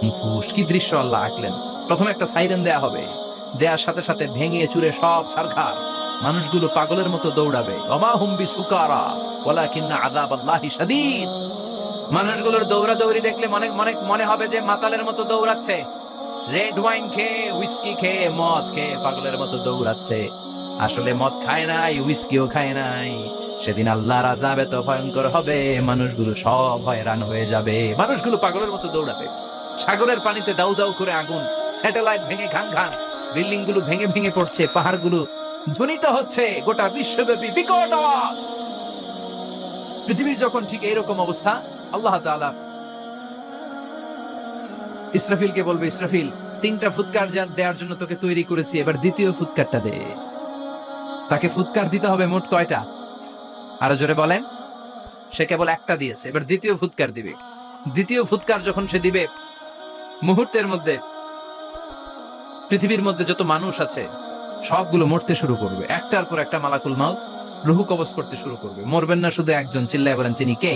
ফুস, কি দৃশ্য আল্লাহ আঁকলেন। প্রথমে একটা সাইরেন দেয়া হবে, দেয়ার সাথে সাথে ভেঙে চুরে সব সারখার, মানুষগুলো পাগলের মতো দৌড়াবে। ওমা হুম বিসুকারা ওয়ালাকিন্না আযাবাল্লাহি শাদীদ। মানুষগুলোর দৌড়াদৌড়ি দেখলে মনে মনে মনে হবে যে মাতালের মতো দৌড়াচ্ছে। রেড ওয়াইন খেয়ে, হুইস্কি খেয়ে, মদ খেয়ে পাগলের মতো দৌড়াচ্ছে। আসলে মদ খায় নাই, হুইস্কিও খায় নাই। সেদিন আল্লাহর আযাব এত ভয়ঙ্কর হবে, মানুষগুলো সব হয়রান হয়ে যাবে, মানুষগুলো পাগলের মতো দৌড়াবে। সাগরের পানিতে দাউ দাউ করে আগুন, স্যাটেলাইট ভেঙে খান খান, বিল্ডিং গুলো ভেঙে ভেঙে পড়ছে, পাহাড়গুলো ধ্বনিত হচ্ছে, গোটা বিশ্বব্যাপী বিকট আওয়াজ। পৃথিবীর যখন ঠিক এইরকম অবস্থা, আল্লাহ তাআলা ইসরাফিলকে বলবে, ইসরাফিল, তিনটা ফুৎকার দেওয়ার জন্য তোকে তৈরি করেছি, এবার দ্বিতীয় ফুৎকারটা দে। তাকে ফুৎকার দিতে হবে মোট কয়টা? আরো জোরে বলেন। সে কেবল একটা দিয়েছে, এবার দ্বিতীয় ফুৎকার দিবে। দ্বিতীয় ফুৎকার যখন সে দিবে, মুহূর্তের মধ্যে পৃথিবীর মধ্যে যত মানুষ আছে সবগুলো মরতে শুরু করবে, একটার পর একটা মালাকুল মাউত রুহু কবজ করতে শুরু করবে। মরবেন না শুধু একজন, চিল্লায় বলেন তিনি কে?